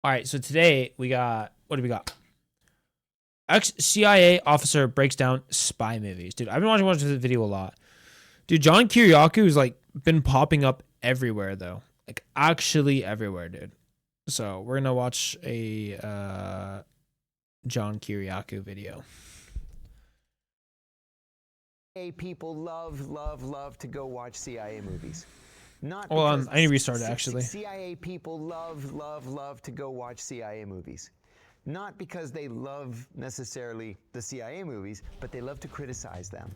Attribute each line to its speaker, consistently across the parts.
Speaker 1: All right, so today we got, what do we got? Ex-CIA officer breaks down spy movies. Dude, I've been watching this video a lot. Dude, John Kiriakou has like been popping up everywhere though. Like actually everywhere, dude. So we're gonna watch a John Kiriakou video.
Speaker 2: People love to go watch CIA movies. Not
Speaker 1: well, I need to restart it actually.
Speaker 2: CIA people love to go watch CIA movies. Not because they love necessarily the CIA movies, but they love to criticize them.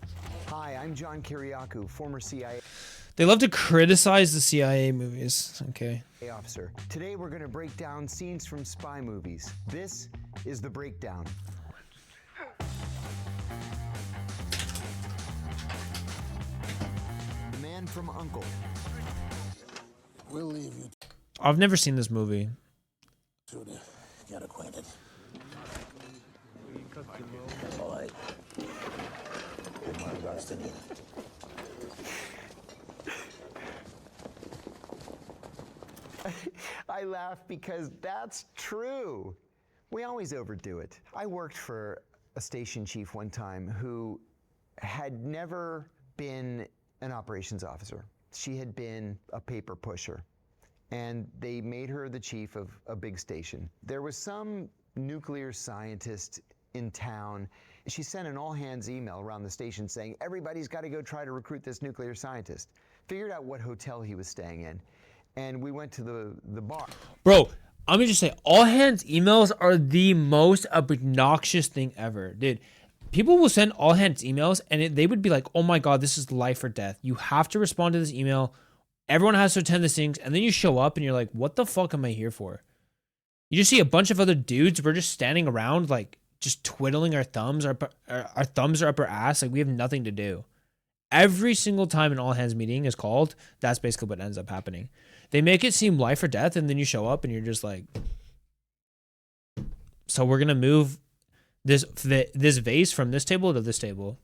Speaker 2: Hi, I'm John Kiriakou, former CIA.
Speaker 1: They love to criticize the CIA movies. Okay.
Speaker 2: Officer. Today we're going to break down scenes from spy movies. This is the breakdown. The Man from U.N.C.L.E.
Speaker 3: We'll leave you
Speaker 1: I've never seen this movie.
Speaker 3: to get acquainted. All right. Give my regards to Nina.
Speaker 2: I laugh because that's true. We always overdo it. I worked for a station chief one time who had never been an operations officer. She had been a paper pusher, and they made her the chief of a big station. There was some nuclear scientist in town. She sent an all-hands email around the station saying, everybody's got to go try to recruit this nuclear scientist. Figured out what hotel he was staying in, and we went to the bar.
Speaker 1: Bro, I'm gonna just say, all hands emails are the most obnoxious thing ever. Dude, people will send all hands emails and they would be like, oh my God, this is life or death. You have to respond to this email. Everyone has to attend these things. And then you show up and you're like, what the fuck am I here for? You just see a bunch of other dudes. We're just standing around, like just twiddling our thumbs. Our thumbs are up our ass. Like we have nothing to do. Every single time an all hands meeting is called, that's basically what ends up happening. They make it seem life or death, and then you show up and you're just like, so we're gonna move this vase from this table to this table.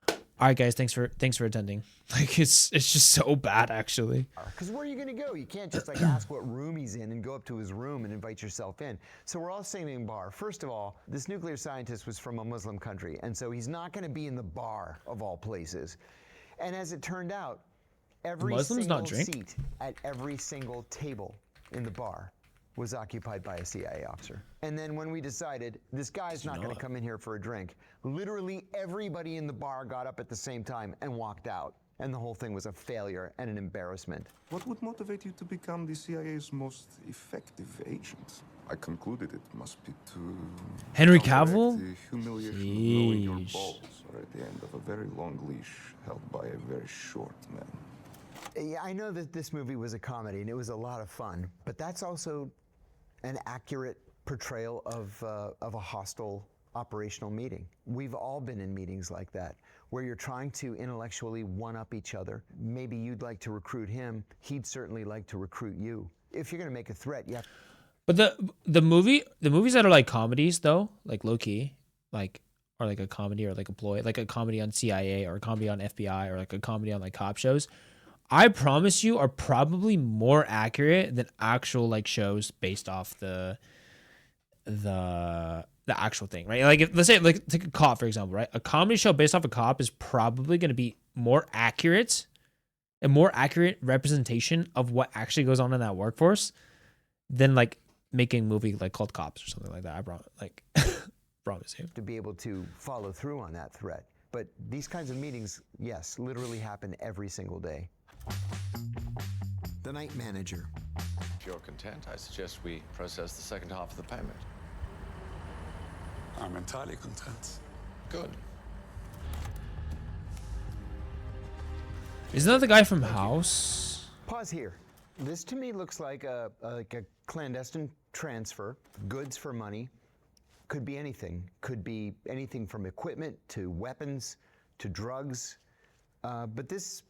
Speaker 1: All right, guys, thanks for attending. Like it's just so bad, actually.
Speaker 2: Because where are you gonna go? You can't just like ask what room he's in and go up to his room and invite yourself in. So we're all sitting in a bar. First of all, this nuclear scientist was from a Muslim country, and so he's not gonna be in the bar of all places. And as it turned out, every
Speaker 1: Muslims
Speaker 2: single
Speaker 1: not drink?
Speaker 2: seat at every single table in the bar was occupied by a CIA officer. And then when we decided this guy's not going to come in here for a drink, literally everybody in the bar got up at the same time and walked out. And the whole thing was a failure and an embarrassment.
Speaker 4: What would motivate you to become the CIA's most effective agent? I concluded it must be to
Speaker 1: Henry
Speaker 4: counteract
Speaker 1: Cavill?
Speaker 4: the humiliation of knowing your
Speaker 1: Jeez.
Speaker 4: balls are at the end of a very long leash held by a very short man.
Speaker 2: Yeah, I know that this movie was a comedy and it was a lot of fun, but that's also an accurate portrayal of a hostile operational meeting. We've all been in meetings like that, where you're trying to intellectually one-up each other. Maybe you'd like to recruit him, he'd certainly like to recruit you. If you're gonna make a threat, you have.
Speaker 1: But the movies that are like comedies though, like low key, like or like a comedy or like a ploy, like a comedy on CIA or a comedy on FBI or like a comedy on like cop shows, I promise you are probably more accurate than actual like shows based off the actual thing, right? Like if, let's say like take a cop for example, right? A comedy show based off a cop is probably going to be more accurate, a more accurate representation of what actually goes on in that workforce than like making a movie like called Cops or something like that. I promise you.
Speaker 2: To be able to follow through on that threat. But these kinds of meetings, yes, literally happen every single day. The night manager.
Speaker 5: If you're content, I suggest we process the second half of the payment.
Speaker 3: I'm entirely content.
Speaker 5: Good.
Speaker 1: Isn't that the guy from House?
Speaker 2: Pause here. This to me looks like a clandestine transfer, goods for money. Could be anything. Could be anything from equipment to weapons to drugs. But this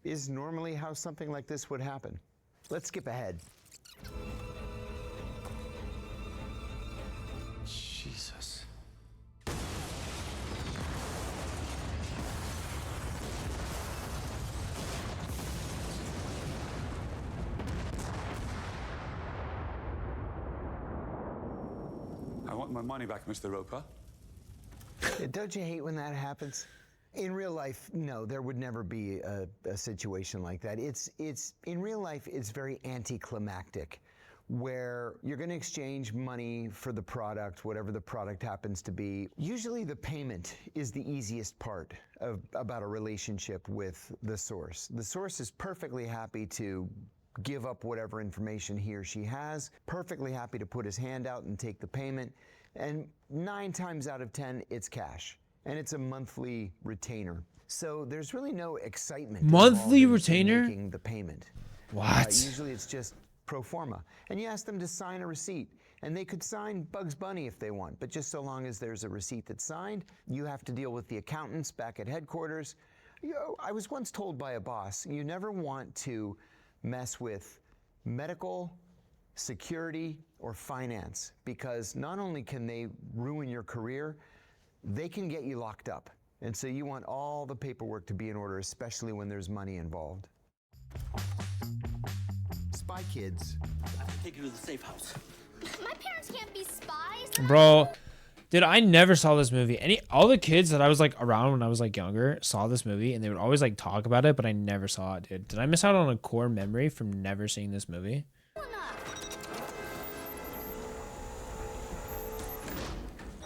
Speaker 2: is normally how something like this would happen. Let's skip ahead.
Speaker 5: Jesus.
Speaker 6: want my money back, Mr. Roper.
Speaker 2: Don't you hate when that happens? In real life, no, there would never be a situation like that. In real life, it's very anticlimactic, where you're going to exchange money for the product, whatever the product happens to be. Usually the payment is the easiest part about a relationship with the source. The source is perfectly happy to give up whatever information he or she has, perfectly happy to put his hand out and take the payment, and 9 times out of 10, it's cash. And it's a monthly retainer. So there's really no excitement.
Speaker 1: Monthly
Speaker 2: involved in
Speaker 1: retainer?
Speaker 2: making the payment.
Speaker 1: What?
Speaker 2: Usually it's just pro forma. And you ask them to sign a receipt. And they could sign Bugs Bunny if they want, but just so long as there's a receipt that's signed, you have to deal with the accountants back at headquarters. I was once told by a boss, you never want to mess with medical, security, or finance, because not only can they ruin your career, they can get you locked up. And so you want all the paperwork to be in order, especially when there's money involved. Spy Kids.
Speaker 3: I have to take you to the safe house.
Speaker 7: My parents can't be spies.
Speaker 1: Bro, dude, I never saw this movie. All the kids that I was like around when I was like younger saw this movie, and they would always like talk about it, but I never saw it, dude. Did I miss out on a core memory from never seeing this movie?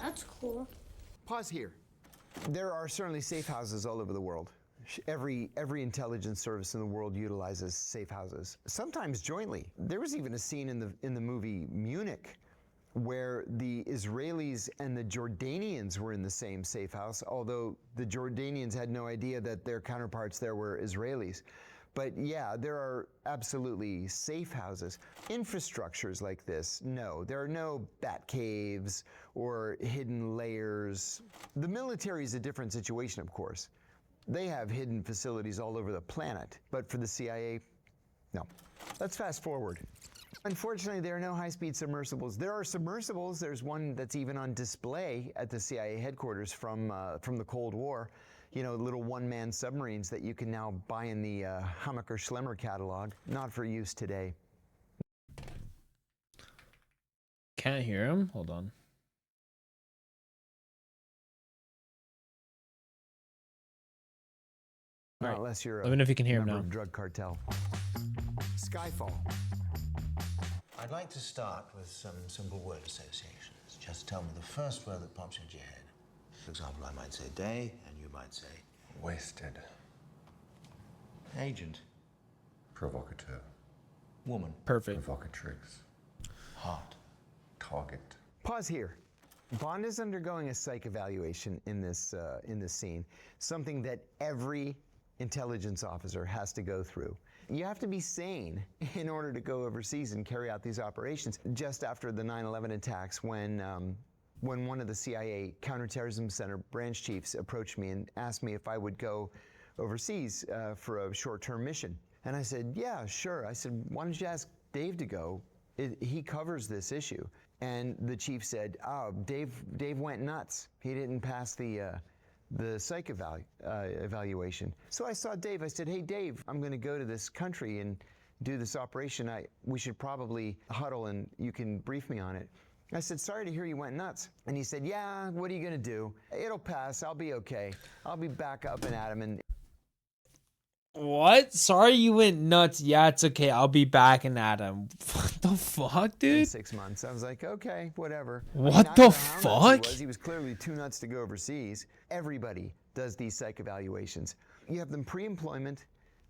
Speaker 7: That's cool.
Speaker 2: Pause here. There are certainly safe houses all over the world. Every intelligence service in the world utilizes safe houses, sometimes jointly. There was even a scene in the movie Munich where the Israelis and the Jordanians were in the same safe house, although the Jordanians had no idea that their counterparts there were Israelis. But yeah, there are absolutely safe houses. Infrastructures like this, no. There are no bat caves or hidden layers. The military is a different situation, of course. They have hidden facilities all over the planet. But for the CIA, no. Let's fast forward. Unfortunately, there are no high-speed submersibles. There are submersibles. There's one that's even on display at the CIA headquarters from the Cold War. You know, little one-man submarines that you can now buy in the Hammacher Schlemmer catalog. Not for use today.
Speaker 1: Can't hear him. Hold on.
Speaker 2: Not
Speaker 1: All right.
Speaker 2: unless you're
Speaker 1: Let me know if you can hear him
Speaker 2: member
Speaker 1: now.
Speaker 2: of drug cartel. Skyfall.
Speaker 3: I'd like to start with some simple word associations. Just tell me the first word that pops into your head. For example, I might say day, and you might say
Speaker 4: Wasted.
Speaker 3: agent,
Speaker 4: Provocateur.
Speaker 3: woman,
Speaker 1: Perfect.
Speaker 4: Provocatrix.
Speaker 3: heart.
Speaker 4: Target.
Speaker 2: Pause here. Bond is undergoing a psych evaluation in this scene, something that every intelligence officer has to go through. You have to be sane in order to go overseas and carry out these operations. Just after the 9/11 attacks, when one of the CIA Counterterrorism Center branch chiefs approached me and asked me if I would go overseas for a short-term mission. And I said, yeah, sure. I said, why don't you ask Dave to go? He covers this issue. And the chief said, oh, Dave went nuts. He didn't pass the psych evaluation. So I saw Dave. I said, hey, Dave, I'm going to go to this country and do this operation. We should probably huddle and you can brief me on it. I said, sorry to hear you went nuts. And he said, yeah, what are you going to do? It'll pass. I'll be okay. I'll be back up and at him. And
Speaker 1: What? Sorry you went nuts. Yeah, it's okay. I'll be back and at him. What the fuck,
Speaker 2: in
Speaker 1: dude?
Speaker 2: 6 months, I was like, okay, whatever.
Speaker 1: What
Speaker 2: I
Speaker 1: the
Speaker 2: don't know how nuts
Speaker 1: fuck?
Speaker 2: He was clearly too nuts to go overseas. Everybody does these psych evaluations. You have them pre-employment.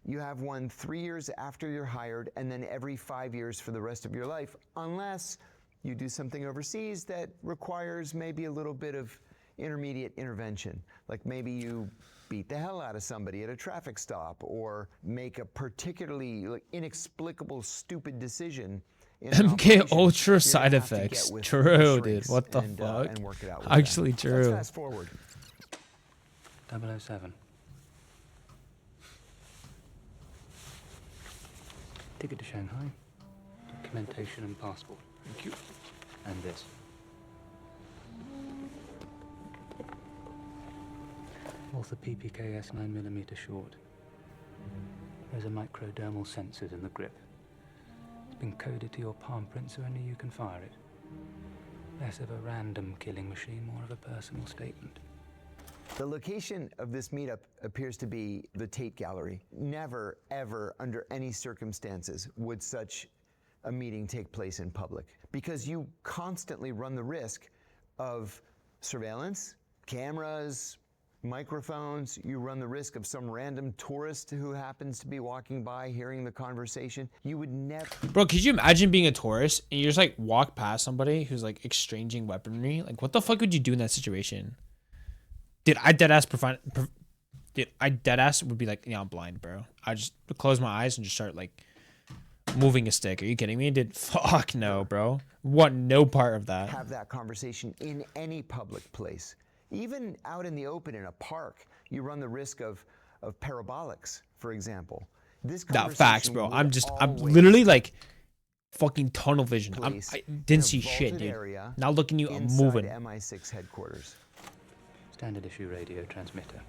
Speaker 2: You have one 3 years after you're hired, and then every 5 years for the rest of your life, unless you do something overseas that requires maybe a little bit of intermediate intervention. Like maybe you beat the hell out of somebody at a traffic stop or make a particularly inexplicable, stupid decision. In an
Speaker 1: MK
Speaker 2: operation.
Speaker 1: Ultra
Speaker 2: You're
Speaker 1: side
Speaker 2: gonna have to get
Speaker 1: effects.
Speaker 2: with
Speaker 1: True,
Speaker 2: the
Speaker 1: dude.
Speaker 2: shrinks
Speaker 1: What the
Speaker 2: and,
Speaker 1: fuck?
Speaker 2: and work it out with
Speaker 1: Actually
Speaker 2: them.
Speaker 1: true.
Speaker 2: Let's fast forward.
Speaker 8: 007. Ticket to Shanghai, documentation and passport. Thank you. And this. Author PPKS 9mm short. There's a microdermal sensors in the grip. It's been coded to your palm print so only you can fire it. Less of a random killing machine, more of a personal statement.
Speaker 2: The location of this meetup appears to be the Tate Gallery. Never, ever, under any circumstances, would such a meeting take place in public, because you constantly run the risk of surveillance, cameras, microphones. You run the risk of some random tourist who happens to be walking by hearing the conversation. You would never...
Speaker 1: Bro, could you imagine being a tourist and you just like walk past somebody who's like exchanging weaponry? Like, what the fuck would you do in that situation? Dude, I deadass would be like, yeah, I'm blind, bro. I just close my eyes and just start like moving a stick. Are you kidding me? Dude, fuck no, bro. Want no part of that.
Speaker 2: Have that conversation in any public place. Even out in the open in a park, you run the risk of parabolics, for example. This
Speaker 1: Nah, facts, bro. I'm
Speaker 2: always
Speaker 1: literally like fucking tunnel vision. I
Speaker 2: place
Speaker 1: didn't
Speaker 2: in a
Speaker 1: see shit,
Speaker 2: vaulted
Speaker 1: dude.
Speaker 2: area
Speaker 1: Not looking you, I'm
Speaker 2: inside
Speaker 1: moving.
Speaker 2: MI6 headquarters.
Speaker 8: Standard issue radio transmitter.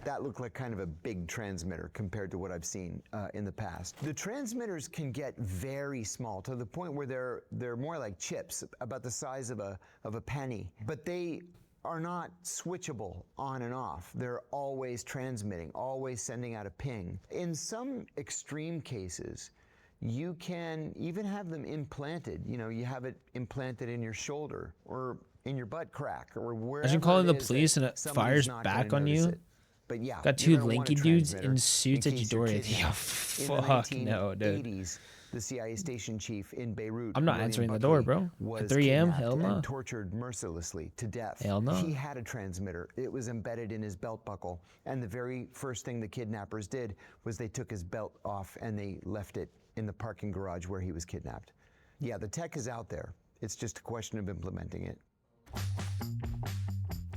Speaker 2: That looked like kind of a big transmitter compared to what I've seen in the past. The transmitters can get very small to the point where they're more like chips, about the size of a penny. But they are not switchable on and off. They're always transmitting, always sending out a ping. In some extreme cases, you can even have them implanted. You know, you have it implanted in your shoulder or in your butt crack or wherever.
Speaker 1: Imagine calling
Speaker 2: it
Speaker 1: the
Speaker 2: is
Speaker 1: police
Speaker 2: that
Speaker 1: and it
Speaker 2: somebody's
Speaker 1: fires
Speaker 2: not
Speaker 1: back
Speaker 2: gonna
Speaker 1: on
Speaker 2: notice
Speaker 1: you.
Speaker 2: it. But yeah,
Speaker 1: Got
Speaker 2: you're
Speaker 1: two
Speaker 2: gonna want
Speaker 1: lanky
Speaker 2: a
Speaker 1: dudes in
Speaker 2: transmitter
Speaker 1: suits at
Speaker 2: in
Speaker 1: your
Speaker 2: case
Speaker 1: door.
Speaker 2: you're
Speaker 1: Yeah,
Speaker 2: kidnapped. In the
Speaker 1: fuck no, dude.
Speaker 2: 1980s, the CIA station chief in Beirut,
Speaker 1: I'm not
Speaker 2: William
Speaker 1: answering the
Speaker 2: Buckley,
Speaker 1: door, bro.
Speaker 2: was
Speaker 1: At 3 a.m.,
Speaker 2: kidnapped
Speaker 1: hell no.
Speaker 2: and tortured mercilessly to death.
Speaker 1: Hell no.
Speaker 2: He had a transmitter. It was embedded in his belt buckle, and the very first thing the kidnappers did was they took his belt off and they left it in the parking garage where he was kidnapped. Yeah, the tech is out there. It's just a question of implementing it.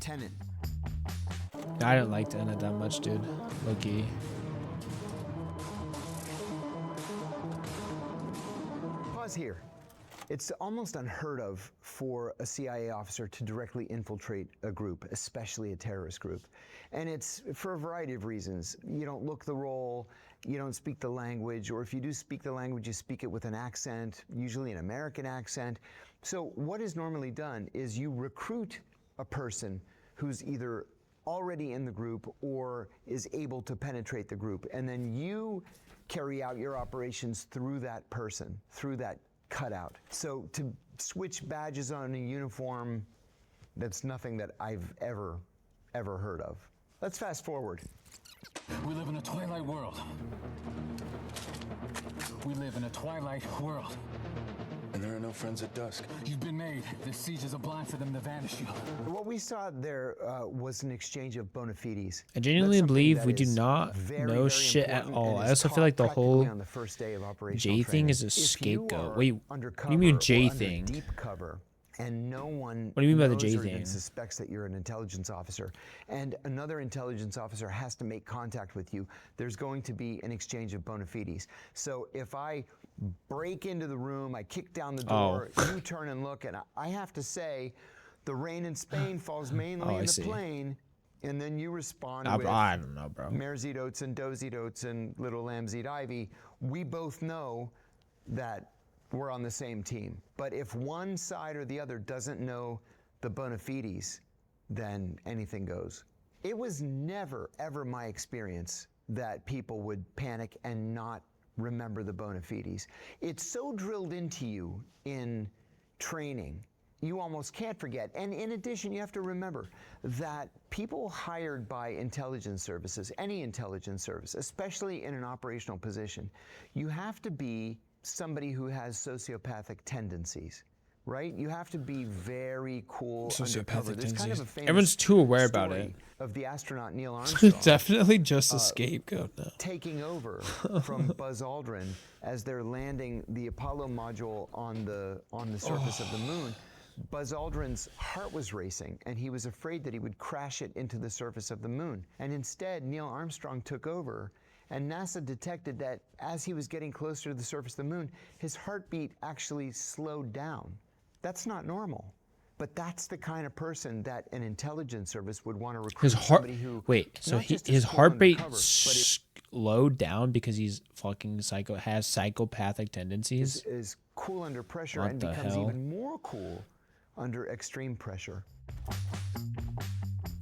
Speaker 2: Tenet.
Speaker 1: I didn't like Tenet that much, dude. Low-key.
Speaker 2: Pause here. It's almost unheard of for a CIA officer to directly infiltrate a group, especially a terrorist group. And it's for a variety of reasons. You don't look the role, you don't speak the language, or if you do speak the language, you speak it with an accent, usually an American accent. So what is normally done is you recruit a person who's either already in the group or is able to penetrate the group, and then you carry out your operations through that person, through that cutout. So to switch badges on a uniform, that's nothing that I've ever heard of. Let's fast forward.
Speaker 6: We live in a twilight world. We live in a twilight world.
Speaker 4: And there are no friends at dusk.
Speaker 6: You've been made. This siege is a blind for them to vanish you.
Speaker 2: What we saw there was an exchange of bona fides.
Speaker 1: I genuinely
Speaker 2: That's something
Speaker 1: believe
Speaker 2: that
Speaker 1: we do
Speaker 2: is
Speaker 1: not
Speaker 2: very,
Speaker 1: know
Speaker 2: very
Speaker 1: shit at
Speaker 2: important
Speaker 1: all.
Speaker 2: and
Speaker 1: I
Speaker 2: is
Speaker 1: also feel like the
Speaker 2: taught
Speaker 1: whole
Speaker 2: practically on the first day of operational
Speaker 1: J thing
Speaker 2: training.
Speaker 1: is a
Speaker 2: If you
Speaker 1: scapegoat.
Speaker 2: are
Speaker 1: Wait, what
Speaker 2: undercover
Speaker 1: do you mean
Speaker 2: or
Speaker 1: J
Speaker 2: under
Speaker 1: thing?
Speaker 2: deep cover, and no one
Speaker 1: What do you mean by the
Speaker 2: knows
Speaker 1: J
Speaker 2: or even
Speaker 1: thing?
Speaker 2: suspects that you're an intelligence officer, and another intelligence officer has to make contact with you, there's going to be an exchange of bona fides. So if I break into the room, I kick down the door, you turn and look, and I have to say, the rain in Spain falls mainly in the plain, and then you respond with,
Speaker 1: I don't know, bro.
Speaker 2: Mares eat oats and does eat oats and little lambs eat ivy. We both know that we're on the same team. But if one side or the other doesn't know the bona fides, then anything goes. It was never, ever my experience that people would panic and not remember the bona fides. It's so drilled into you in training, you almost can't forget. And in addition, you have to remember that people hired by intelligence services, any intelligence service, especially in an operational position, you have to be somebody who has sociopathic tendencies, right? You have to be very cool undercover. There's kind of a famous
Speaker 1: Everyone's too aware about
Speaker 2: story
Speaker 1: it.
Speaker 2: of the astronaut Neil Armstrong
Speaker 1: Definitely just a scapegoat now.
Speaker 2: taking over from Buzz Aldrin as they're landing the Apollo module on the surface of the moon. Buzz Aldrin's heart was racing, and he was afraid that he would crash it into the surface of the moon. And instead, Neil Armstrong took over, and NASA detected that as he was getting closer to the surface of the moon, his heartbeat actually slowed down. That's not normal. But that's the kind of person that an intelligence service would want to recruit.
Speaker 1: His heart.
Speaker 2: Somebody who,
Speaker 1: Wait, so
Speaker 2: not just is
Speaker 1: his
Speaker 2: cool
Speaker 1: heartbeat
Speaker 2: undercover, but it
Speaker 1: slowed down because he's fucking has psychopathic tendencies.
Speaker 2: is cool under pressure
Speaker 1: What
Speaker 2: and
Speaker 1: the
Speaker 2: becomes
Speaker 1: hell?
Speaker 2: even more cool under extreme pressure.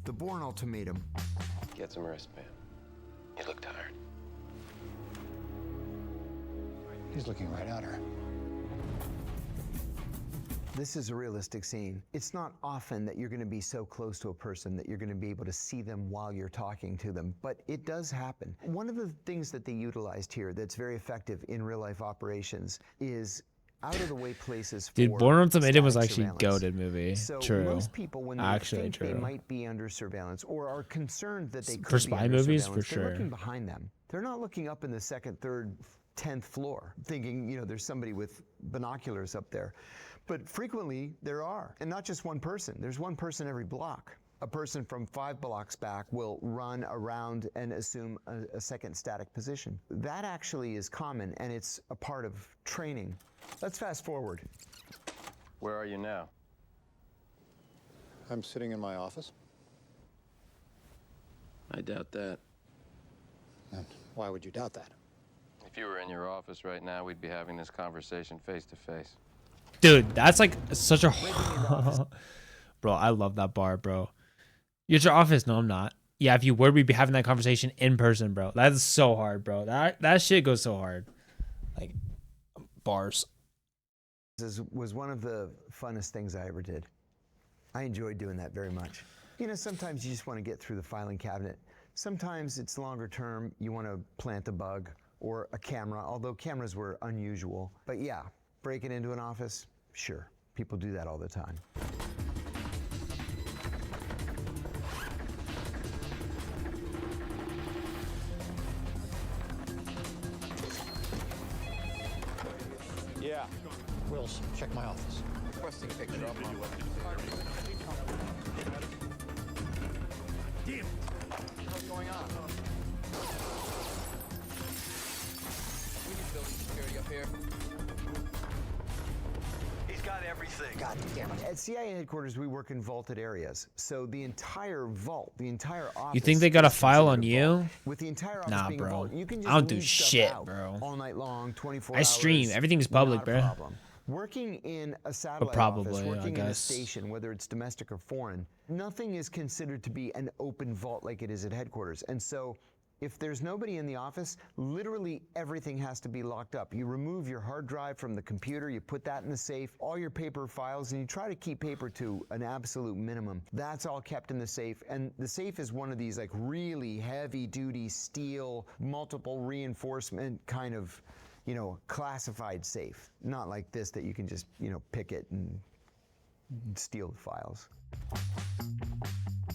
Speaker 2: The Bourne Ultimatum.
Speaker 5: Get some rest, man. You look tired.
Speaker 3: He's looking right at her.
Speaker 2: This is a realistic scene. It's not often that you're going to be so close to a person that you're going to be able to see them while you're talking to them, but it does happen. One of the things that they utilized here that's very effective in real life operations is out of the way places for
Speaker 1: Dude, Bourne Ultimatum was
Speaker 2: static
Speaker 1: actually
Speaker 2: surveillance.
Speaker 1: goated movie.
Speaker 2: So
Speaker 1: True.
Speaker 2: most people, when they
Speaker 1: Actually
Speaker 2: think they
Speaker 1: true.
Speaker 2: might be under surveillance or are concerned that they could
Speaker 1: For
Speaker 2: be
Speaker 1: spy
Speaker 2: under
Speaker 1: movies, for
Speaker 2: surveillance, they're
Speaker 1: sure.
Speaker 2: looking behind them. They're not looking up in the second, third, 10th floor, thinking, you know, there's somebody with binoculars up there. But frequently, there are. And not just one person. There's one person every block. A person from 5 blocks back will run around and assume a second static position. That actually is common, and it's a part of training. Let's fast forward.
Speaker 5: Where are you now?
Speaker 3: I'm sitting in my office.
Speaker 5: I doubt that.
Speaker 3: And why would you doubt that?
Speaker 5: If you were in your office right now, we'd be having this conversation face to face.
Speaker 1: Dude, that's like such a bro. I love that bar, bro. You're at your office? No, I'm not. Yeah, if you were, we'd be having that conversation in person, bro. That's so hard, bro. That shit goes so hard. Like bars.
Speaker 2: This was one of the funnest things I ever did. I enjoyed doing that very much. You know, sometimes you just want to get through the filing cabinet. Sometimes it's longer term. You want to plant a bug or a camera, although cameras were unusual. But yeah, breaking into an office, sure. People do that all the time.
Speaker 3: Yeah. Wills, check my office.
Speaker 5: Requesting picture of my
Speaker 9: What's going on? We need building security up here.
Speaker 10: He's got everything.
Speaker 2: God damn it. At CIA headquarters, we work in vaulted areas. So the entire vault, the entire office.
Speaker 1: You think they got a
Speaker 2: is
Speaker 1: file on
Speaker 2: considered a vault.
Speaker 1: you?
Speaker 2: With the entire office
Speaker 1: Nah,
Speaker 2: being a
Speaker 1: bro.
Speaker 2: vault, you can just
Speaker 1: I don't do
Speaker 2: leave stuff
Speaker 1: shit,
Speaker 2: out
Speaker 1: bro.
Speaker 2: all night long, 24
Speaker 1: I
Speaker 2: hours.
Speaker 1: stream. Everything's public,
Speaker 2: not a
Speaker 1: bro.
Speaker 2: problem. Working in a satellite
Speaker 1: probably,
Speaker 2: office,
Speaker 1: I
Speaker 2: working in a
Speaker 1: guess.
Speaker 2: station, whether it's domestic or foreign, nothing is considered to be an open vault like it is at headquarters. And so if there's nobody in the office, literally everything has to be locked up. You remove your hard drive from the computer, you put that in the safe, all your paper files, and you try to keep paper to an absolute minimum. That's all kept in the safe. And the safe is one of these like really heavy duty steel, multiple reinforcement kind of, you know, classified safe. Not like this that you can just, you know, pick it and steal the files.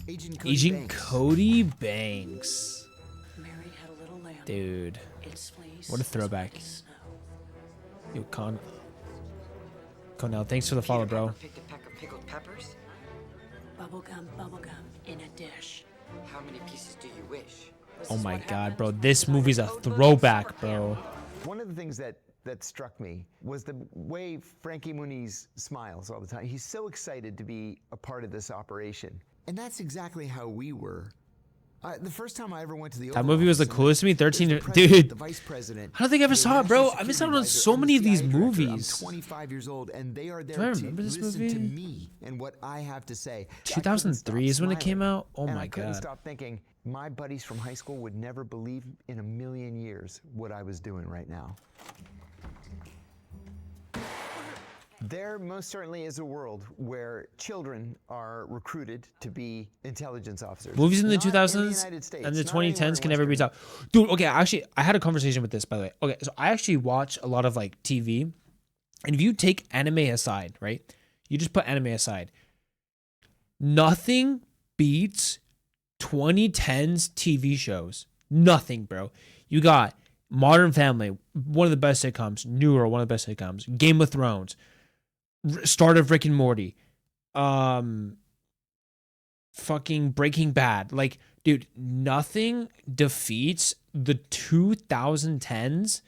Speaker 2: Agent
Speaker 1: Cody Banks.
Speaker 11: Mary had a little lamb.
Speaker 1: Dude.
Speaker 11: Its fleece
Speaker 1: What a throwback. Yo, Cornell, thanks for the follow, bro.
Speaker 11: picked a peck of pickled peppers. Bubblegum in a dish.
Speaker 12: How many pieces do you wish?
Speaker 1: Oh my god, bro. This movie's a throwback, bro.
Speaker 2: One of the things that struck me was the way Frankie Muniz smiles all the time. He's so excited to be a part of this operation. And that's exactly how we were. The first time I ever went to the
Speaker 1: That movie was the coolest to me. 13, dude.
Speaker 2: The vice president.
Speaker 1: I don't think I ever saw it, bro. I missed out on so many of these movies.
Speaker 2: I'm 25 years old, and they are there
Speaker 1: Do I
Speaker 2: to
Speaker 1: remember this
Speaker 2: listen
Speaker 1: movie?
Speaker 2: to me and what I have to say.
Speaker 1: 2003 is when it came out? Oh
Speaker 2: and
Speaker 1: my
Speaker 2: I couldn't
Speaker 1: god.
Speaker 2: stop thinking, my buddies from high school would never believe in a million years what I was doing right now. There most certainly is a world where children are recruited to be intelligence officers.
Speaker 1: Movies in the
Speaker 2: Not
Speaker 1: 2000s
Speaker 2: United States,
Speaker 1: and the
Speaker 2: not anywhere
Speaker 1: 2010s
Speaker 2: in
Speaker 1: can never be
Speaker 2: Western-
Speaker 1: top. Dude, okay, actually, I had a conversation with this, by the way. Okay, so I actually watch a lot of like TV. And if you take anime aside, right? You just put anime aside. Nothing beats 2010s TV shows. Nothing, bro. You got Modern Family, one of the best sitcoms. Newer, one of the best sitcoms. Game of Thrones. Start of Rick and Morty. Fucking Breaking Bad. Like, dude, nothing defeats the 2010s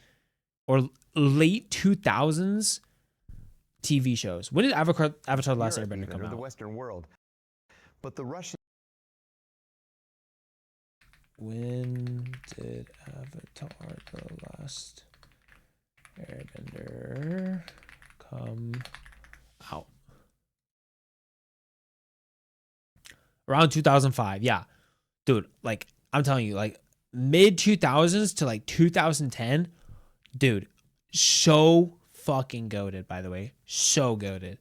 Speaker 1: or late 2000s TV shows. When did Avatar The Last
Speaker 2: Europe
Speaker 1: Airbender
Speaker 2: even,
Speaker 1: come
Speaker 2: or
Speaker 1: out?
Speaker 2: the Western world. But the Russian.
Speaker 1: When did Avatar The Last Airbender come out. Around 2005. Yeah. Dude, like, I'm telling you, like, mid 2000s to like 2010. Dude, so fucking goated, by the way. So goated.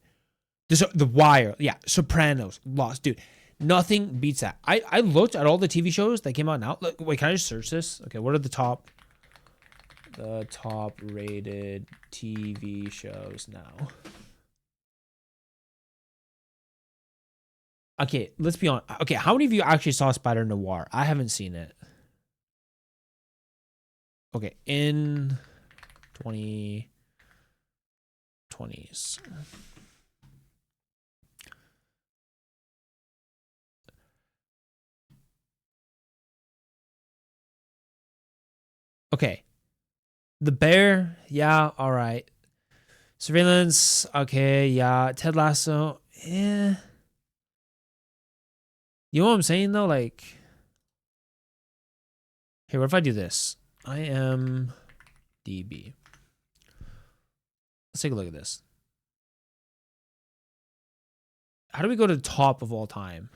Speaker 1: The Wire. Yeah. Sopranos. Lost. Dude, nothing beats that. I looked at all the TV shows that came out now. Look, wait, can I just search this? Okay, what are the top rated TV shows now? Okay, let's be honest. Okay, how many of you actually saw Spider Noir? I haven't seen it. Okay, in 2020s. Okay. The Bear, yeah, all right. Surveillance, okay, yeah. Ted Lasso, eh. You know what I'm saying though? Like, here, what if I do this? IMDb. Let's take a look at this. How do we go to the top of all time?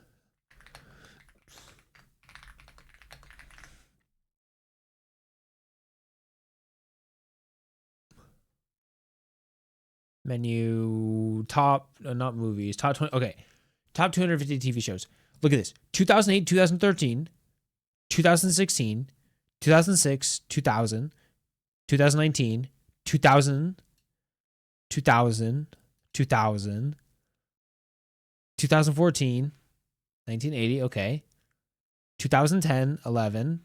Speaker 1: Menu, top, not movies, top 20. Okay, top 250 TV shows. Look at this: 2008, 2013, 2016, 2006, 2000, 2019, 2000, 2000, 2000, 2014, 1980. Okay, 2010, 11.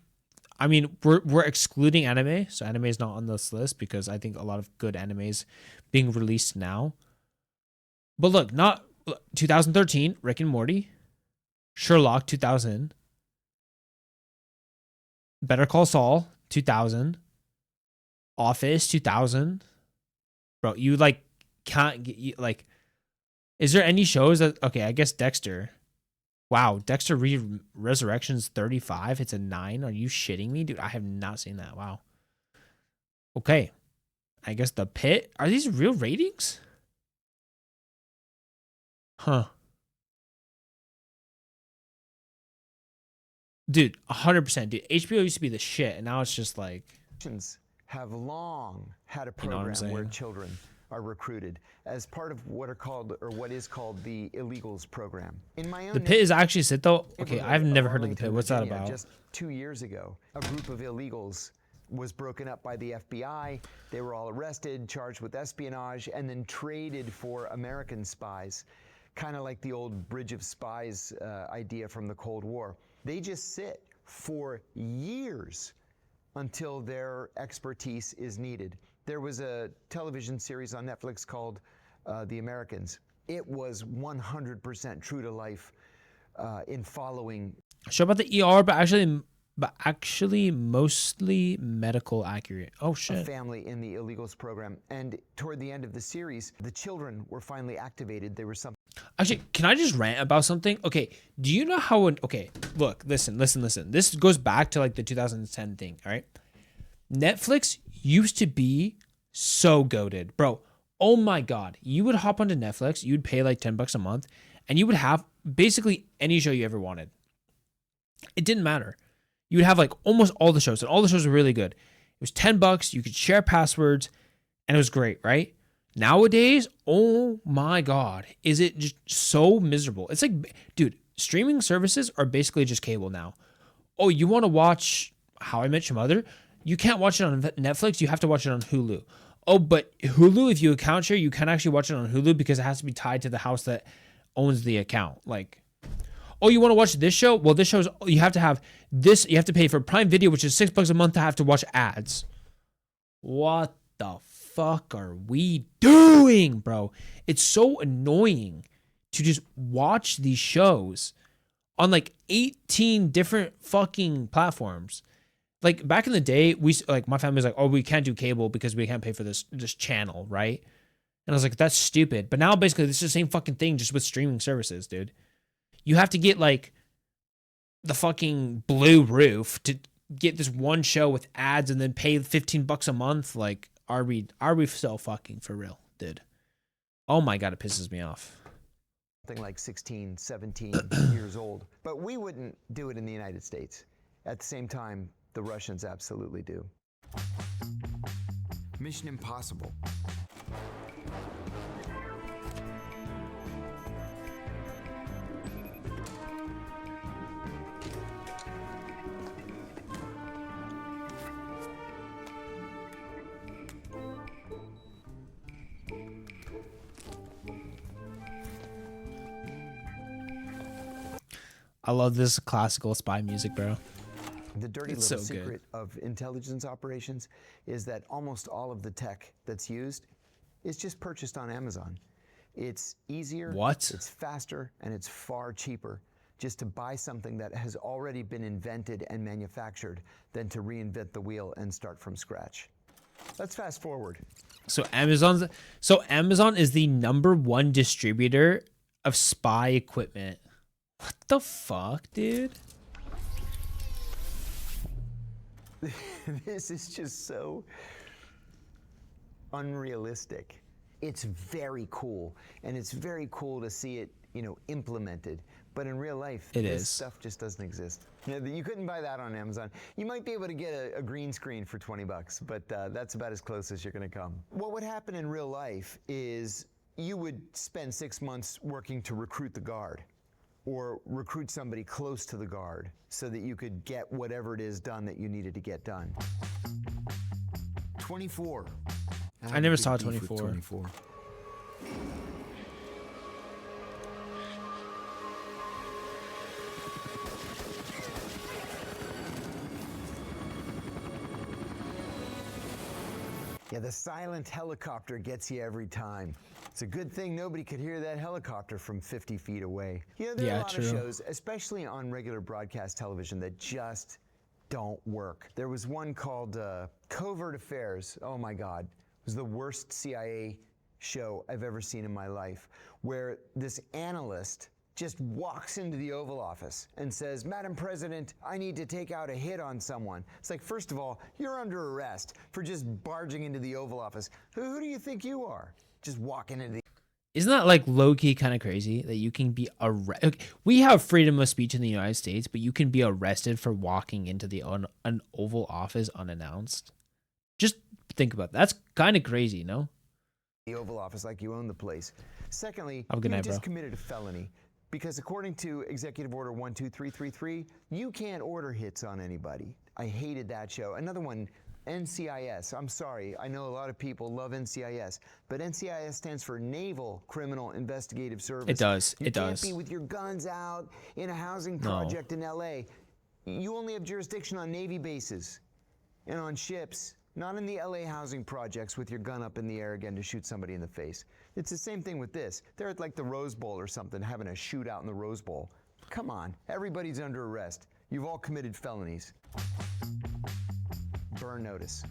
Speaker 1: I mean, we're excluding anime, so anime is not on this list because I think a lot of good animes being released now. But look, not 2013, Rick and Morty, Sherlock 2000, Better Call Saul 2000, Office 2000. Bro, you like can't get you, like. Is there any shows that okay? I guess Dexter. Wow, Dexter Resurrection's 35. It's a 9. Are you shitting me, dude? I have not seen that. Wow. Okay. I guess The Pit. Are these real ratings? Huh. Dude, 100%. Dude, HBO used to be the shit, and now it's just like...
Speaker 2: have long had a program where children are recruited as part of what is called the illegals program. In my own
Speaker 1: The Pit is actually sit though. Okay, I've never heard of The Pit. What's that about?
Speaker 2: Just 2 years ago, a group of illegals was broken up by the FBI. They were all arrested, charged with espionage, and then traded for American spies, kind of like the old Bridge of Spies idea from the Cold War. They just sit for years until their expertise is needed. There was a television series on Netflix called The Americans. It was 100% true to life in following.
Speaker 1: Show about the ER, but actually mostly medical accurate. Oh shit.
Speaker 2: A family in the illegals program, and toward the end of the series, the children were finally activated. There was something.
Speaker 1: Actually, can I just rant about something? Okay, do you know how? Okay, look, listen. This goes back to like the 2010 thing. All right, Netflix used to be so goated, bro. Oh my god, you would hop onto Netflix, you'd pay like $10 a month, and you would have basically any show you ever wanted. It didn't matter. You would have like almost all the shows, and all the shows were really good. It was $10. You could share passwords, and it was great, right? Nowadays, oh my god, is it just so miserable? It's like, dude, streaming services are basically just cable now. Oh, you want to watch How I Met Your Mother? You can't watch it on Netflix. You have to watch it on Hulu. Oh, but Hulu, if you account share, you can actually watch it on Hulu because it has to be tied to the house that owns the account. Like, oh, you want to watch this show? Well, this show's, you have to have this. You have to pay for Prime Video, which is $6 a month to have to watch ads. What the fuck are we doing, bro? It's so annoying to just watch these shows on like 18 different fucking platforms. Like back in the day, my family was like, oh, we can't do cable because we can't pay for this channel, right? And I was like, that's stupid. But now basically this is the same fucking thing just with streaming services, dude. You have to get like the fucking blue roof to get this one show with ads and then pay $15 a month. Like, are we so fucking for real, dude? Oh my God, it pisses me off.
Speaker 2: something like 16, 17 years old. But we wouldn't do it in the United States. At the same time, the Russians absolutely do. Mission Impossible.
Speaker 1: I love this classical spy music, bro.
Speaker 2: The dirty
Speaker 1: It's
Speaker 2: little
Speaker 1: so good.
Speaker 2: secret of intelligence operations is that almost all of the tech that's used is just purchased on Amazon. It's easier,
Speaker 1: What?
Speaker 2: it's faster, and it's far cheaper just to buy something that has already been invented and manufactured than to reinvent the wheel and start from scratch. Let's fast forward.
Speaker 1: So Amazon is the #1 distributor of spy equipment. What the fuck, dude?
Speaker 2: This is just so unrealistic. It's very cool, and it's very cool to see it, implemented. But in real life, this stuff just doesn't exist. You couldn't buy that on Amazon. You might be able to get a green screen for $20, but that's about as close as you're going to come. What would happen in real life is you would spend 6 months working to recruit the guard, or recruit somebody close to the guard so that you could get whatever it is done that you needed to get done. 24.
Speaker 1: I never saw 24.
Speaker 2: 24. Yeah, the silent helicopter gets you every time. It's a good thing nobody could hear that helicopter from 50 feet away. There are a lot of shows, especially on regular broadcast television, that just don't work. There was one called Covert Affairs. Oh my God. It was the worst CIA show I've ever seen in my life, where this analyst just walks into the Oval Office and says, "Madam President, I need to take out a hit on someone." It's like, first of all, you're under arrest for just barging into the Oval Office. Who do you think you are? Just walking into the...
Speaker 1: Isn't that like low-key kind of crazy that you can be arrested? We have freedom of speech in the United States, but you can be arrested for walking into an Oval Office unannounced. Just think about that. That's kind of crazy, no?
Speaker 2: The Oval Office like you own the place. Secondly,
Speaker 1: Have a good
Speaker 2: you
Speaker 1: night,
Speaker 2: just
Speaker 1: bro.
Speaker 2: committed a felony. Because according to Executive Order 12333, you can't order hits on anybody. I hated that show. Another one, NCIS. I'm sorry, I know a lot of people love NCIS, but NCIS stands for Naval Criminal Investigative Service.
Speaker 1: It does.
Speaker 2: You
Speaker 1: It
Speaker 2: can't
Speaker 1: does.
Speaker 2: be with your guns out in a housing project in LA. You only have jurisdiction on Navy bases and on ships, not in the LA housing projects with your gun up in the air again to shoot somebody in the face. It's the same thing with this. They're at like the Rose Bowl or something, having a shootout in the Rose Bowl. Come on, everybody's under arrest. You've all committed felonies. Burn notice.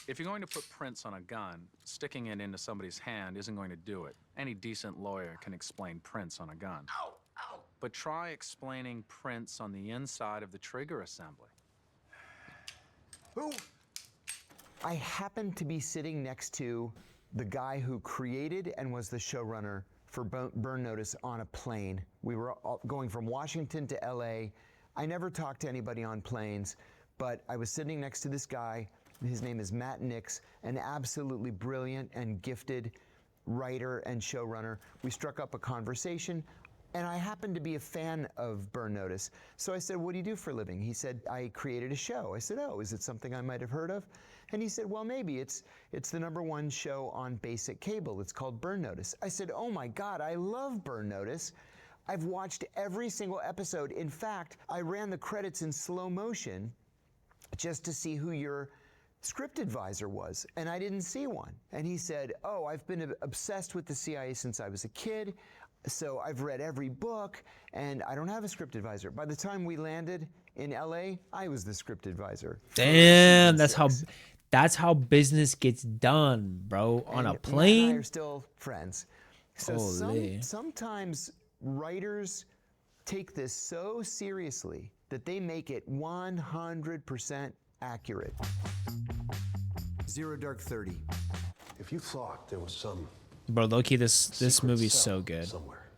Speaker 10: If you're going to put prints on a gun, sticking it into somebody's hand isn't going to do it. Any decent lawyer can explain prints on a gun.
Speaker 3: Ow, ow.
Speaker 10: But try explaining prints on the inside of the trigger assembly.
Speaker 2: Who? I happened to be sitting next to the guy who created and was the showrunner for Burn Notice on a plane. We were going from Washington to LA. I never talked to anybody on planes, but I was sitting next to this guy. His name is Matt Nix, an absolutely brilliant and gifted writer and showrunner. We struck up a conversation, and I happened to be a fan of Burn Notice. So I said, "What do you do for a living?" He said, "I created a show." I said, "Oh, is it something I might have heard of?" And he said, "Well, maybe. It's the #1 show on basic cable. It's called Burn Notice." I said, "Oh my God, I love Burn Notice. I've watched every single episode. In fact, I ran the credits in slow motion just to see who your script advisor was, and I didn't see one." And he said, "Oh, I've been obsessed with the CIA since I was a kid. So I've read every book, and I don't have a script advisor." By the time we landed in LA, I was the script advisor.
Speaker 1: Damn, that's how business gets done, bro. On a
Speaker 2: Matt
Speaker 1: plane.
Speaker 2: and I are still friends. So sometimes writers take this so seriously that they make it 100% accurate. Zero Dark 30.
Speaker 13: If you thought there was some
Speaker 1: Bro, low-key, this movie's
Speaker 13: cell
Speaker 1: so good.
Speaker 13: somewhere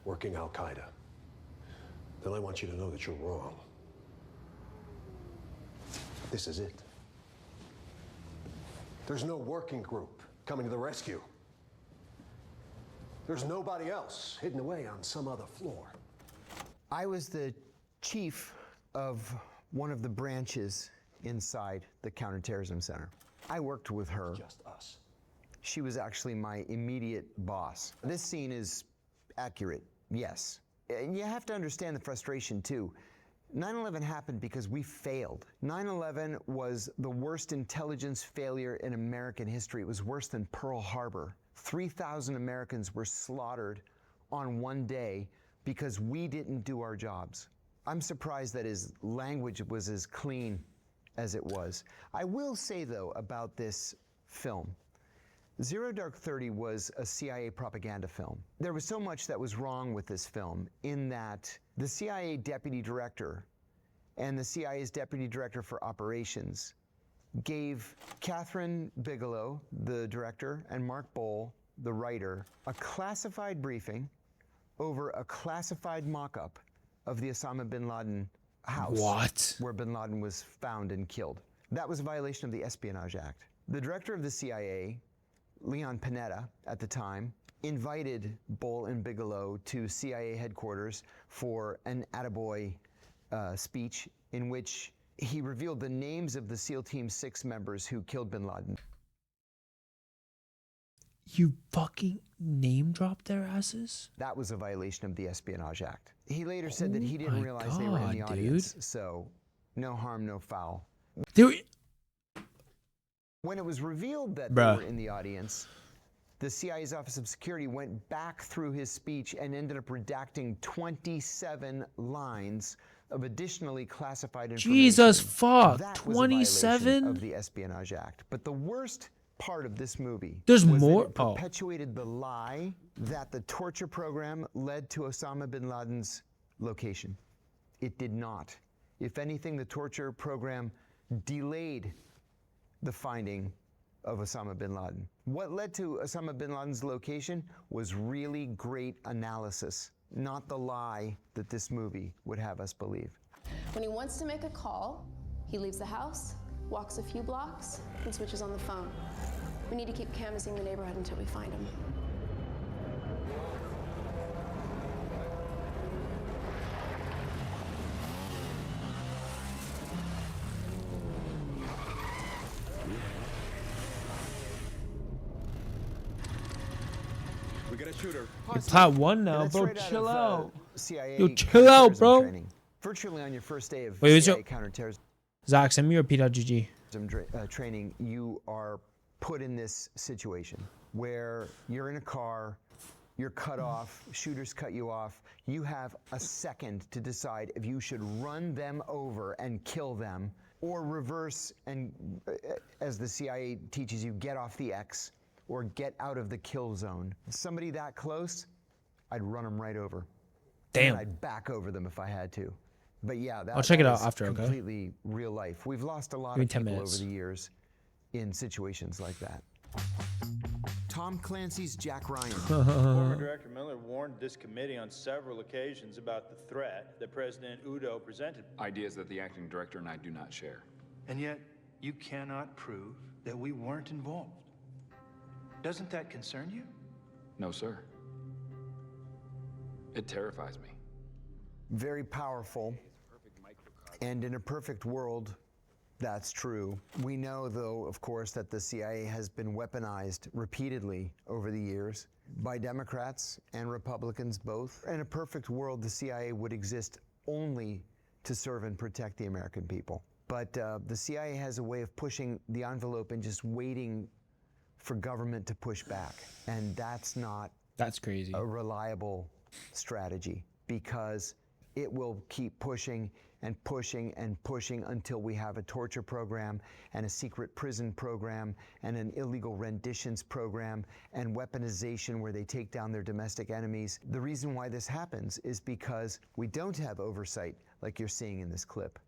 Speaker 13: working Al Qaeda, then I want you to know that you're wrong. This is it. There's no working group coming to the rescue. There's nobody else hidden away on some other floor.
Speaker 2: I was the chief of one of the branches inside the Counterterrorism Center. I worked with her.
Speaker 13: Just us.
Speaker 2: She was actually my immediate boss. This scene is accurate, yes. And you have to understand the frustration too. 9/11 happened because we failed. 9/11 was the worst intelligence failure in American history. It was worse than Pearl Harbor. 3,000 Americans were slaughtered on one day because we didn't do our jobs. I'm surprised that his language was as clean as it was. I will say though about this film, Zero Dark 30 was a CIA propaganda film. There was so much that was wrong with this film in that the CIA deputy director and the CIA's deputy director for operations gave Catherine Bigelow, the director, and Mark Bowl, the writer, a classified briefing over a classified mock-up of the Osama bin Laden house.
Speaker 1: What?
Speaker 2: Where bin Laden was found and killed. That was a violation of the Espionage Act. The director of the CIA, Leon Panetta, at the time, invited Bowl and Bigelow to CIA headquarters for an attaboy speech in which he revealed the names of the SEAL Team 6 members who killed bin Laden.
Speaker 1: You fucking name dropped their asses?
Speaker 2: That was a violation of the Espionage Act. He later said that he didn't realize they were in the audience, so no harm, no foul. When it was revealed that they were in the audience, the CIA's Office of Security went back through his speech and ended up redacting 27 lines of additionally classified information.
Speaker 1: Jesus fuck,
Speaker 2: That was a violation
Speaker 1: 27?
Speaker 2: of the Espionage Act. But the worst part of this movie
Speaker 1: There's
Speaker 2: was
Speaker 1: more?
Speaker 2: that it perpetuated the lie that the torture program led to Osama bin Laden's location. It did not. If anything, the torture program delayed the finding of Osama bin Laden. What led to Osama bin Laden's location was really great analysis, not the lie that this movie would have us believe.
Speaker 14: When he wants to make a call, he leaves the house, walks a few blocks, and switches on the phone. We need to keep canvassing the neighborhood until we find him.
Speaker 15: We got a shooter.
Speaker 1: You're plat 1 now,
Speaker 2: That's
Speaker 1: bro.
Speaker 2: right
Speaker 1: Chill out.
Speaker 2: CIA
Speaker 1: Yo, chill out, bro.
Speaker 2: training. Virtually on your first day of
Speaker 1: Wait, what's
Speaker 2: CIA
Speaker 1: your-
Speaker 2: counterterrorism
Speaker 1: Zach, send me your P.GG.
Speaker 2: Training, you are put in this situation where you're in a car, you're cut off, shooters cut you off. You have a second to decide if you should run them over and kill them or reverse and, as the CIA teaches you, get off the X or get out of the kill zone. Somebody that close, I'd run them right over.
Speaker 1: Damn.
Speaker 2: And I'd back over them if I had to. But yeah,
Speaker 1: I'll check it out
Speaker 2: is
Speaker 1: after, okay?
Speaker 2: completely real life. We've lost a lot
Speaker 1: Give me
Speaker 2: of
Speaker 1: 10
Speaker 2: people
Speaker 1: minutes.
Speaker 2: over the years in situations like that. Tom Clancy's Jack Ryan.
Speaker 16: Former Director Miller warned this committee on several occasions about the threat that President Udo presented.
Speaker 17: Ideas that the acting director and I do not share.
Speaker 16: And yet, you cannot prove that we weren't involved. Doesn't that concern you?
Speaker 17: No, sir. It terrifies me.
Speaker 2: Very powerful. And in a perfect world, that's true. We know, though, of course, that the CIA has been weaponized repeatedly over the years by Democrats and Republicans both. In a perfect world, the CIA would exist only to serve and protect the American people. But the CIA has a way of pushing the envelope and just waiting for government to push back. And that's not
Speaker 1: crazy.
Speaker 2: A reliable strategy, because it will keep pushing and pushing and pushing until we have a torture program and a secret prison program and an illegal renditions program and weaponization where they take down their domestic enemies. The reason why this happens is because we don't have oversight like you're seeing in this clip.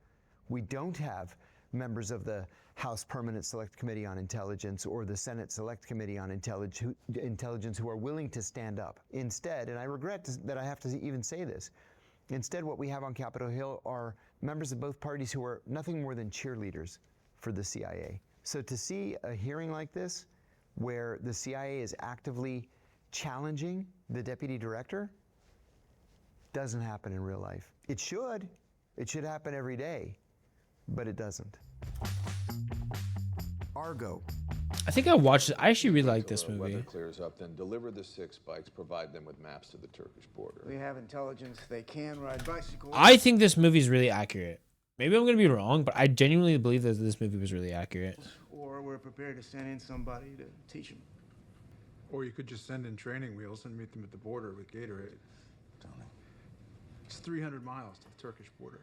Speaker 2: We don't have members of the House Permanent Select Committee on Intelligence or the Senate Select Committee on Intelligence who are willing to stand up. Instead, and I regret that I have to even say this, instead what we have on Capitol Hill are members of both parties who are nothing more than cheerleaders for the CIA. So to see a hearing like this, where the CIA is actively challenging the deputy director, doesn't happen in real life. It should. It should happen every day, but it doesn't. Argo.
Speaker 1: I think I watched it. I actually really like this movie.
Speaker 18: Weather clears up, then deliver the 6 bikes, provide them with maps to the Turkish border.
Speaker 19: We have intelligence they can ride bicycles.
Speaker 1: I think this movie is really accurate. Maybe I'm going to be wrong, but I genuinely believe that this movie was really accurate.
Speaker 19: Or we're prepared to send in somebody to teach them.
Speaker 20: Or you could just send in training wheels and meet them at the border with Gatorade. It's 300 miles to the Turkish border.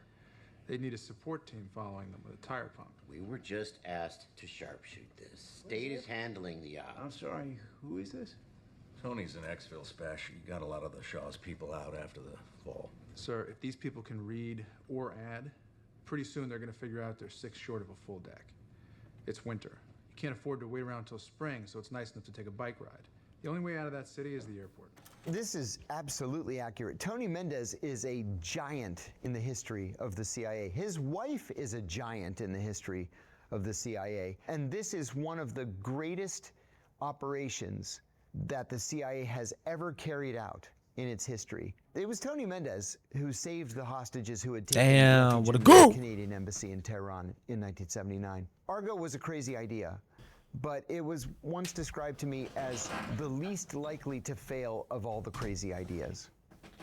Speaker 20: They need a support team following them with a tire pump.
Speaker 21: We were just asked to sharpshoot this. State is handling the op.
Speaker 19: I'm sorry, who is this?
Speaker 22: Tony's an exfil special. He got a lot of the Shaw's people out after the fall.
Speaker 20: Sir, if these people can read or add, pretty soon they're going to figure out they're 6 short of a full deck. It's winter. You can't afford to wait around till spring, so it's nice enough to take a bike ride. The only way out of that city is the airport.
Speaker 2: This is absolutely accurate. Tony Mendez is a giant in the history of the CIA. His wife is a giant in the history of the CIA. And this is one of the greatest operations that the CIA has ever carried out in its history. It was Tony Mendez who saved the hostages who had taken the Canadian embassy in Tehran in 1979. Argo was a crazy idea, but it was once described to me as the least likely to fail of all the crazy ideas.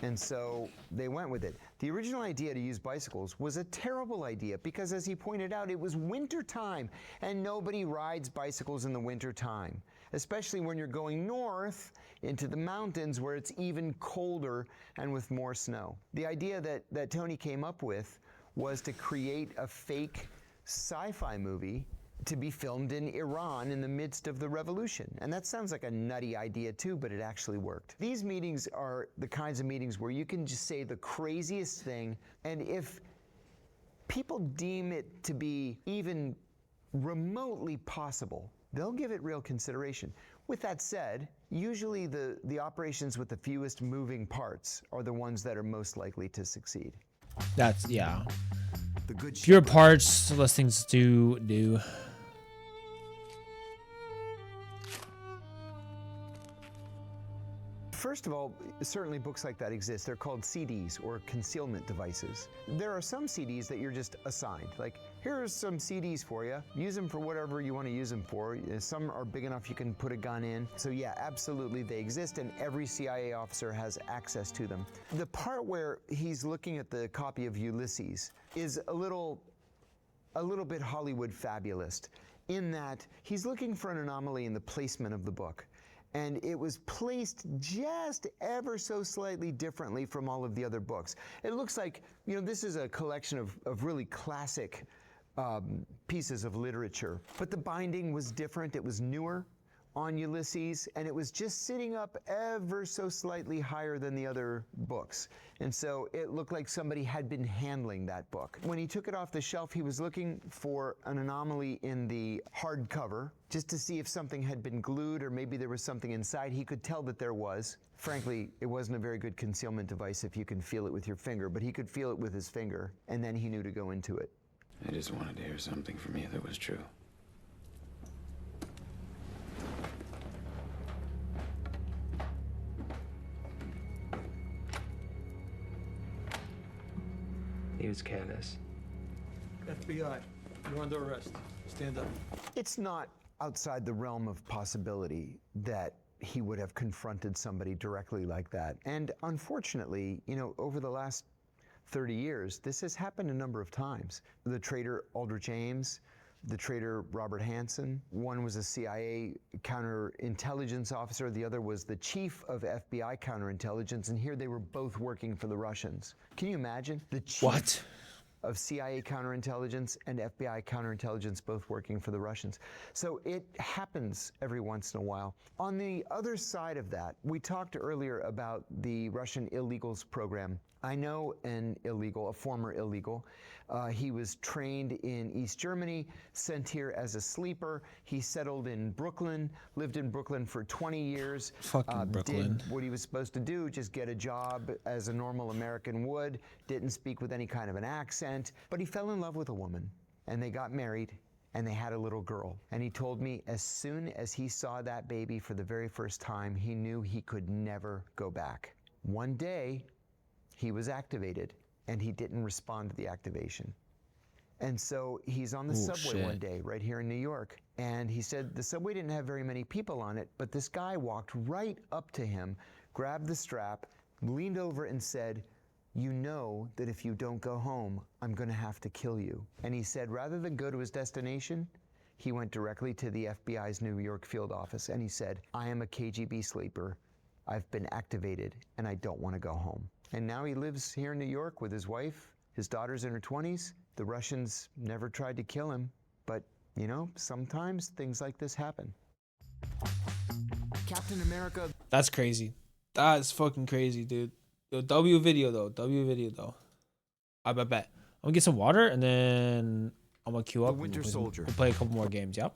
Speaker 2: And so they went with it. The original idea to use bicycles was a terrible idea because, as he pointed out, it was winter time and nobody rides bicycles in the winter time, especially when you're going north into the mountains where it's even colder and with more snow. The idea that Tony came up with was to create a fake sci-fi movie to be filmed in Iran in the midst of the revolution. And that sounds like a nutty idea too, but it actually worked. These meetings are the kinds of meetings where you can just say the craziest thing, and if people deem it to be even remotely possible, they'll give it real consideration. With that said, usually the operations with the fewest moving parts are the ones that are most likely to succeed.
Speaker 1: That's, yeah.
Speaker 2: The good
Speaker 1: fewer parts, less things to do.
Speaker 2: First of all, certainly books like that exist. They're called CDs, or concealment devices. There are some CDs that you're just assigned. Like, here's some CDs for you. Use them for whatever you want to use them for. Some are big enough you can put a gun in. So yeah, absolutely they exist, and every CIA officer has access to them. The part where he's looking at the copy of Ulysses is a little bit Hollywood fabulist, in that he's looking for an anomaly in the placement of the book. And it was placed just ever so slightly differently from all of the other books. It looks like, you know, this is a collection of really classic pieces of literature. But the binding was different. It was newer on Ulysses, and it was just sitting up ever so slightly higher than the other books. And so it looked like somebody had been handling that book. When he took it off the shelf, he was looking for an anomaly in the hardcover, just to see if something had been glued or maybe there was something inside. He could tell that there was. Frankly, it wasn't a very good concealment device if you can feel it with your finger, but he could feel it with his finger, and then he knew to go into it.
Speaker 17: I just wanted to hear something from you that was true.
Speaker 23: He was careless.
Speaker 24: FBI, you're under arrest. Stand up.
Speaker 2: It's not outside the realm of possibility that he would have confronted somebody directly like that. And unfortunately, you know, over the last 30 years, this has happened a number of times. The traitor Aldrich Ames, the traitor Robert Hansen. One was a CIA counterintelligence officer. The other was the chief of FBI counterintelligence. And here they were both working for the Russians. Can you imagine? The chief of CIA counterintelligence and FBI counterintelligence both working for the Russians. So it happens every once in a while. On the other side of that, we talked earlier about the Russian illegals program I know an illegal, a former illegal. He was trained in East Germany, sent here as a sleeper. He settled in Brooklyn, lived in Brooklyn for 20 years.
Speaker 1: Fucking Brooklyn.
Speaker 2: Did what he was supposed to do, just get a job as a normal American would. Didn't speak with any kind of an accent. But he fell in love with a woman, and they got married, and they had a little girl. And he told me as soon as he saw that baby for the very first time, he knew he could never go back. One day, he was activated, and he didn't respond to the activation. And so he's on the subway one day right here in New York, and he said the subway didn't have very many people on it, but this guy walked right up to him, grabbed the strap, leaned over and said, "You know that if you don't go home, I'm going to have to kill you." And he said rather than go to his destination, he went directly to the FBI's New York field office, and he said, "I am a KGB sleeper. I've been activated, and I don't want to go home." And now he lives here in New York with his wife. His daughter's in her 20s. The Russians never tried to kill him. But, you know, sometimes things like this happen. Captain America.
Speaker 1: That's crazy. That's fucking crazy, dude. Yo, W video though. I bet. I'm gonna get some water and then I'm gonna queue up.
Speaker 2: The Winter Soldier.
Speaker 1: We'll play a couple more games. Yep.